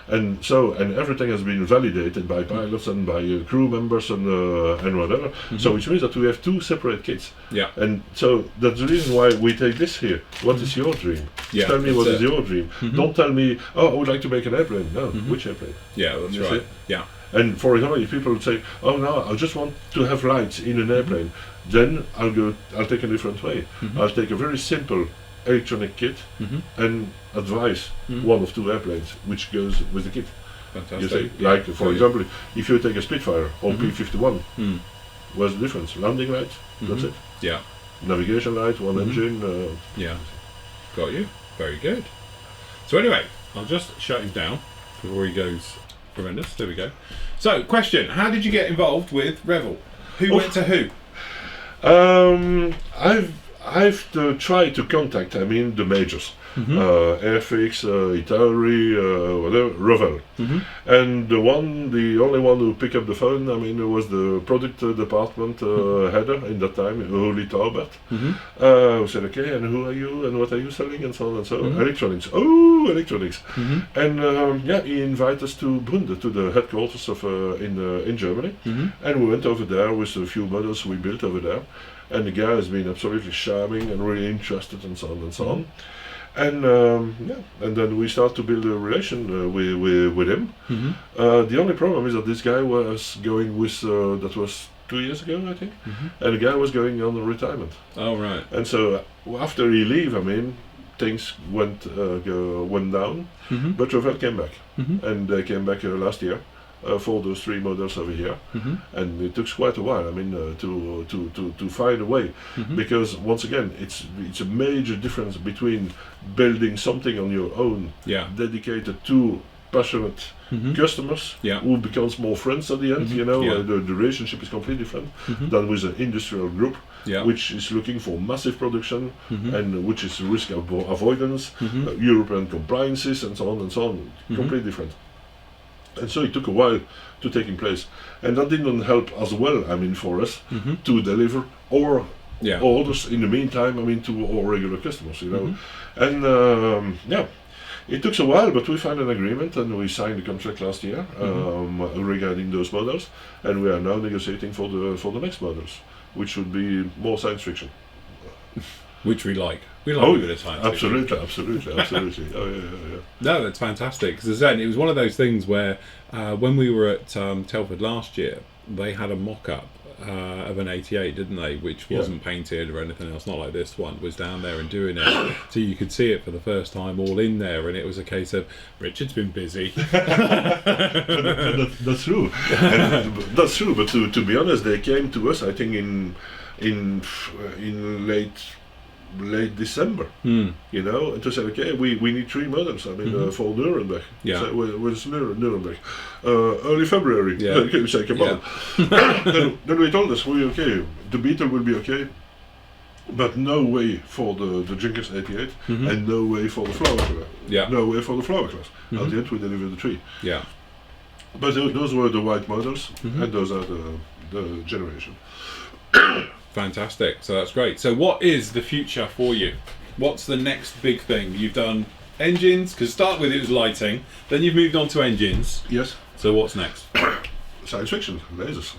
And so, and everything has been validated by pilots and by crew members and whatever. So which means that we have 2 separate kits. And so that's the reason why we take this here. What is your dream? Tell me what is your dream. Don't tell me, oh, I would like to make an airplane. No, which airplane? That's right. And for example, if people would say, oh no, I just want to have lights in an airplane, then I'll take a different way. I'll take a very simple electronic kit and advise 1 of 2 airplanes which goes with the kit. Fantastic. You see? Like, for example, if you take a Spitfire or P-51, what's the difference? Landing lights, that's it. Navigation light, 1 engine. Got you. Very good. So anyway, I'll just shut him down before he goes horrendous. There we go. So, question: how did you get involved with Revell? Who went to who? I've tried to contact, I mean, the majors, Airfix, Itali, whatever, Revell, and the only one who picked up the phone, I mean, was the product department header in that time, Uli Taubert, who said, okay, and who are you, and what are you selling, and so on and so on. Electronics, electronics, and he invited us to Brunde, to the headquarters of in Germany, and we went over there with a few models we built over there. And the guy has been absolutely charming and really interested and so on and so on. And and then we start to build a relation with him. The only problem is that this guy was going with, that was 2 years ago, I think, and the guy was going on retirement. Oh, right. And so after he leave, I mean, things went down, but Revell came back, and they came back last year. for those 3 models over here, and it took quite a while. I mean, to find a way, because once again, it's a major difference between building something on your own, dedicated to passionate customers who becomes more friends at the end. You know, the relationship is completely different than with an industrial group, which is looking for massive production and which is risk avoidance, European compliances, and so on and so on. Completely different. And so it took a while to take in place, and that didn't help as well. I mean, for us to deliver or orders in the meantime. I mean, to our regular customers. You know, and it took a while, but we found an agreement and we signed the contract last year regarding those models, and we are now negotiating for the next models, which would be more science fiction. Which we like. We like a bit of science fiction. Absolutely. Oh yeah. No, that's fantastic. Because as I said, it was one of those things where when we were at Telford last year, they had a mock-up of an 88, didn't they? Which wasn't painted or anything else, not like this one. Was down there and doing it, so you could see it for the first time all in there, and it was a case of Richard's been busy. That's true. That's true. But to be honest, they came to us, I think, in late December, you know, and to say, okay, we need 3 models. I mean, for Nuremberg. So where's Nuremberg? Early February. Okay, we say, come on. Then we told us, the Beetle will be okay, but no way for the Junkers 88, and no way for the Flower class. No way for the Flower class. At the end, we delivered the 3. But those were the white models, and those are the generation. Fantastic. So that's great. So what is the future for you? What's the next big thing? You've done engines, because start with it was lighting, then you've moved on to engines. Yes. So what's next? Science fiction, lasers.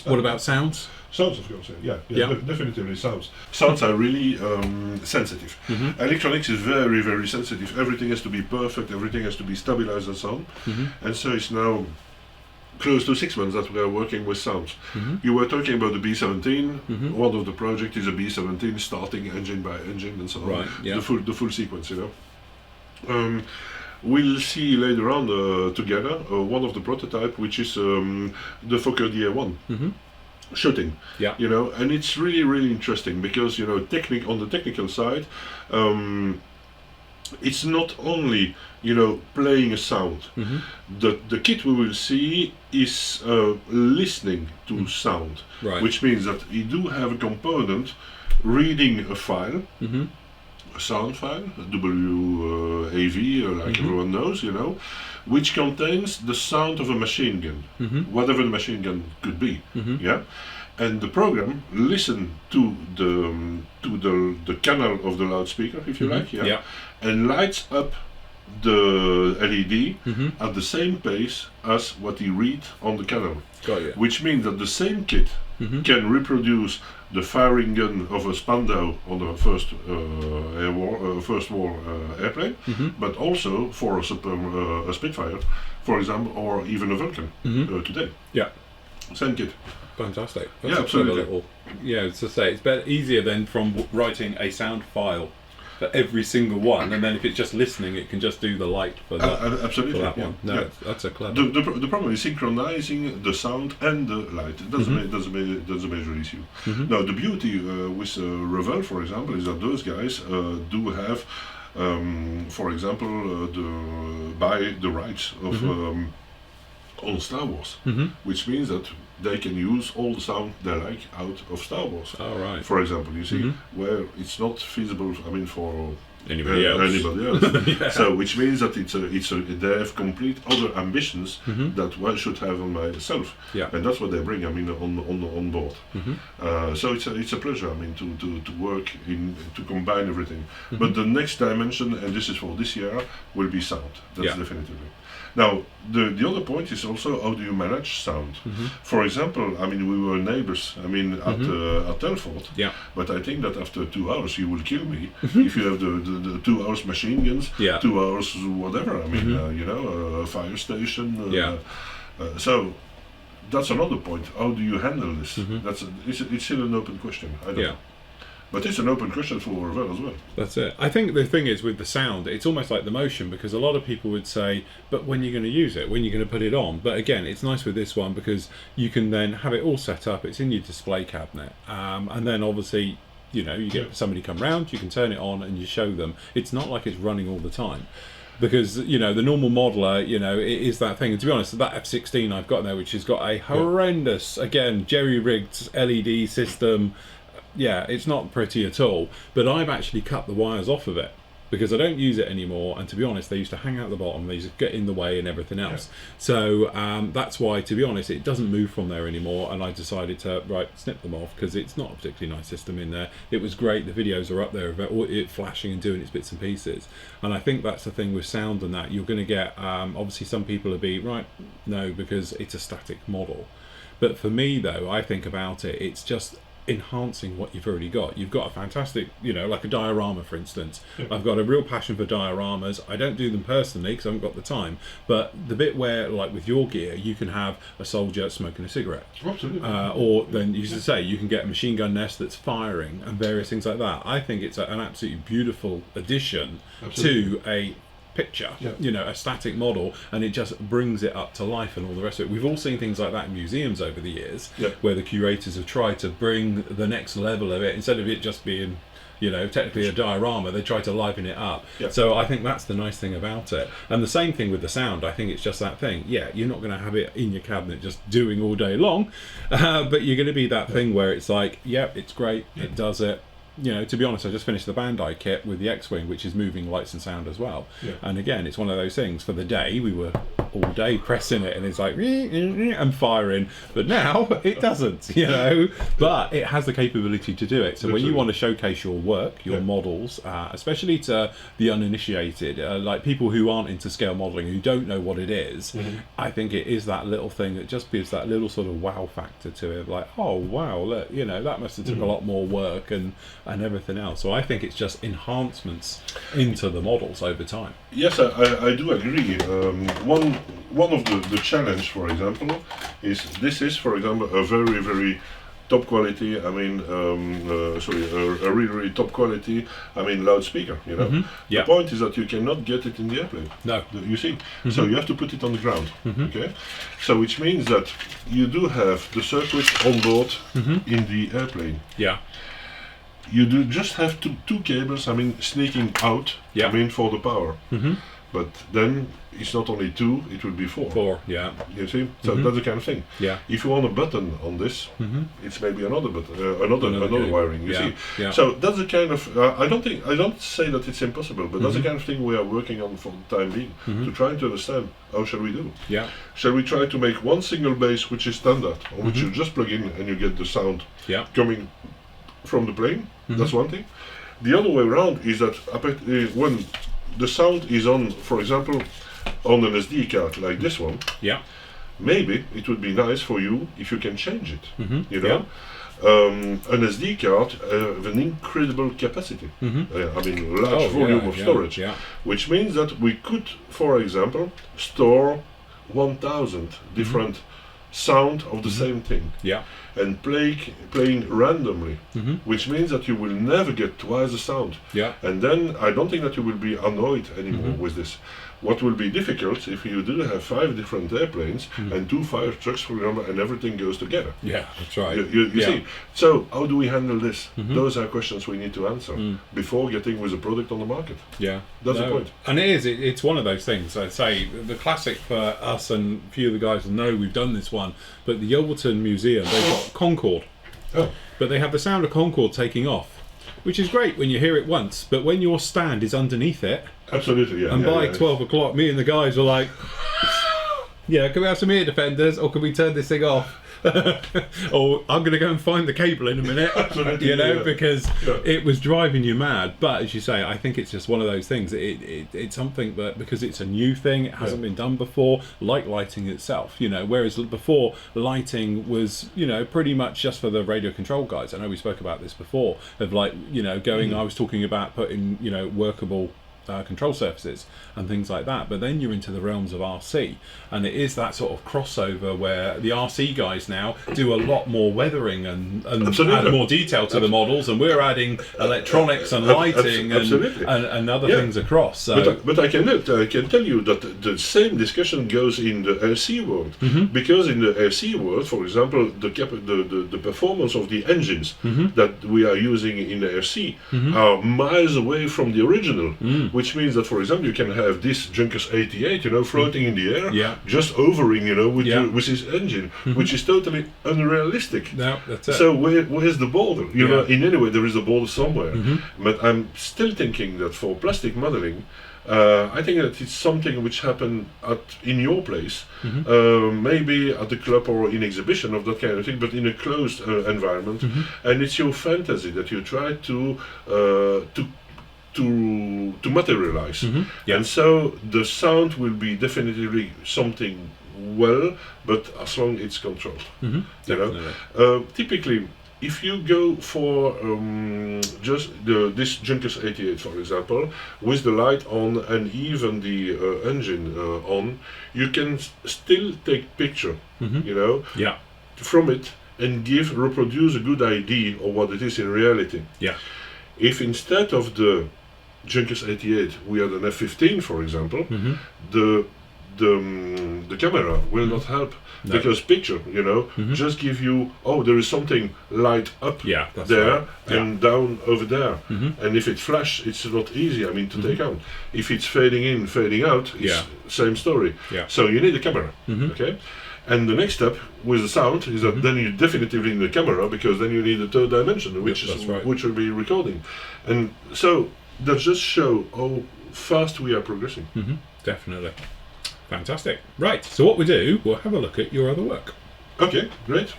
What about sounds? Sounds, of course. Yeah. Definitely sounds. Sounds are really sensitive. Electronics is very, very sensitive. Everything has to be perfect. Everything has to be stabilized and so on. And so it's now close to 6 months that we are working with sounds. You were talking about the B-17. One of the projects is a B-17 starting engine by engine and so on. Right, The full sequence, you know. We'll see later on together one of the prototype, which is the Fokker DA1 shooting. You know, and it's really, really interesting because, you know, on the technical side, it's not only, you know, playing a sound. The kit we will see is listening to sound, which means that you do have a component reading a file, a sound file, a WAV, like everyone knows, you know, which contains the sound of a machine gun, whatever the machine gun could be. And the program listen to the canal of the loudspeaker, if you like, and lights up the LED at the same pace as what he read on the canal. Which means that the same kit can reproduce the firing gun of a Spandau on the first war airplane, but also for a Spitfire, for example, or even a Vulcan today. Same kit. Fantastic. That's absolutely. It's to say, it's easier than from writing a sound file for every single one, and then if it's just listening, it can just do the light for that. Absolutely. For that one. No, that's a clever. The problem is synchronizing the sound and the light. That's a major issue. Now, the beauty with Revell, for example, is that those guys do have, for example, buy the rights of on Star Wars, which means that they can use all the sound they like out of Star Wars. For example, you see, where it's not feasible, I mean, for anybody else. So, which means that they have complete other ambitions that one should have on myself, and that's what they bring. I mean, on board. So it's a pleasure. I mean, to work to combine everything. But the next dimension, and this is for this year, will be sound. That's definitively. Now, the other point is also how do you manage sound? For example, I mean, we were neighbors, I mean, at Telford, but I think that after 2 hours you will kill me if you have the 2 hours machine guns, 2 hours whatever, I mean, you know, a fire station. So that's another point. How do you handle this? It's still an open question. I don't know. But it's an open question for Revell as well. That's it. I think the thing is with the sound, it's almost like the motion, because a lot of people would say, but when you're going to use it, when you're going to put it on. But again, it's nice with this one because you can then have it all set up. It's in your display cabinet, and then obviously, you know, you get somebody come round, you can turn it on and you show them. It's not like it's running all the time. Because, you know, the normal modeler, you know, it is that thing. And to be honest, that F16 I've got there, which has got a horrendous, again, jerry-rigged LED system. Yeah, it's not pretty at all. But I've actually cut the wires off of it because I don't use it anymore. And to be honest, they used to hang out the bottom. They used to get in the way and everything else. So that's why, to be honest, it doesn't move from there anymore. And I decided to, snip them off because it's not a particularly nice system in there. It was great. The videos are up there of it flashing and doing its bits and pieces. And I think that's the thing with sound and that. You're going to get, obviously some people will be, no, because it's a static model. But for me, though, I think about it, it's just enhancing what you've already got. You've got a fantastic, you know, like a diorama, for instance. I've got a real passion for dioramas. I don't do them personally because I haven't got the time, but the bit where, like with your gear, you can have a soldier smoking a cigarette. Absolutely. Or then you used to say you can get a machine gun nest that's firing and various things like that. I think it's an absolutely beautiful addition to a picture, you know, a static model, and it just brings it up to life and all the rest of it. We've all seen things like that in museums over the years, where the curators have tried to bring the next level of it, instead of it just being, you know, technically a diorama, they try to liven it up. So I think that's the nice thing about it. And the same thing with the sound. I think it's just that thing. Yeah, you're not going to have it in your cabinet just doing all day long, but you're going to be that thing where it's like, it's great, it does it. You know, to be honest, I just finished the Bandai kit with the X-Wing, which is moving lights and sound as well. And again, it's one of those things. For the day, we were all day pressing it, and it's like and firing. But now it doesn't, you know. But it has the capability to do it. So when you want to showcase your work, your models, especially to the uninitiated, like people who aren't into scale modelling, who don't know what it is, I think it is that little thing that just gives that little sort of wow factor to it. Like, oh wow, look, you know, that must have took a lot more work and everything else. So I think it's just enhancements into the models over time. Yes, I do agree. One of the challenge, for example, is this is, for example, a very, very top quality, I mean, a really, really top quality, I mean, loudspeaker, you know. The point is that you cannot get it in the airplane. No. You see? So you have to put it on the ground, okay? So which means that you do have the circuit on board in the airplane. You do just have two cables, I mean, sneaking out, I mean, for the power. But then it's not only two, it would be four. You see? So that's the kind of thing. If you want a button on this, it's maybe another button, another wiring, you see? So that's the kind of, I don't say that it's impossible, but that's the kind of thing we are working on for the time being, to try to understand how shall we do. Shall we try to make one single base which is standard, on which you just plug in and you get the sound coming from the plane? That's one thing. The other way around is that when the sound is on, for example, on an SD card like this one, maybe it would be nice for you if you can change it. You know, an SD card have an incredible capacity. I mean, large volume of storage, which means that we could, for example, store 1,000 different sound of the same thing. And playing randomly, which means that you will never get twice the sound. And then I don't think that you will be annoyed anymore with this. What will be difficult if you do have 5 different airplanes and 2 fire trucks, for example, and everything goes together. That's right. You see. So how do we handle this? Those are questions we need to answer before getting with a product on the market. That's the point. And it's one of those things. I'd say the classic for us, and a few of the guys will know we've done this one, but the Yeovilton Museum, they've got Concorde. But they have the sound of Concorde taking off, which is great when you hear it once, but when your stand is underneath it, absolutely, and by 12 o'clock, me and the guys were like, can we have some ear defenders, or can we turn this thing off? Or I'm going to go and find the cable in a minute, you know, because it was driving you mad. But as you say, I think it's just one of those things. It's something that, because it's a new thing, it hasn't been done before, like lighting itself, you know, whereas before lighting was, you know, pretty much just for the radio control guys. I know we spoke about this before, of like, you know, going, I was talking about putting, you know, workable control surfaces and things like that. But then you're into the realms of RC, and it is that sort of crossover where the RC guys now do a lot more weathering and add more detail to the models, and we're adding electronics and lighting and other things across. So. But I can tell you that the same discussion goes in the RC world, because in the RC world, for example, the performance of the engines that we are using in the RC are miles away from the original, which means that, for example, you can have this Junkers 88, floating in the air, just hovering, with his engine, which is totally unrealistic. No, that's it. So where's the border? In any way, there is a border somewhere. But I'm still thinking that for plastic modeling, I think that it's something which happened in your place, maybe at the club or in exhibition of that kind of thing, but in a closed environment, and it's your fantasy that you try to materialize, and so the sound will be definitively something but as long as it's controlled, typically. If you go for just this Junkers 88, for example, with the light on and even the engine on, you can still take picture, from it and reproduce a good idea of what it is in reality. Yeah. If instead of the Junkers 88 we had an F15, for example, the camera will not help. No. Because picture, just give you, there is something light up there and down over there. And if it flash, it's not easy, to take out. If it's fading in, fading out, it's same story. Yeah. So you need a camera, okay? And the next step with the sound is that then you definitively need the camera, because then you need a third dimension, which will be recording. And so that just show how fast we are progressing. Definitely. Fantastic. Right, so what we do, we'll have a look at your other work. Okay, great.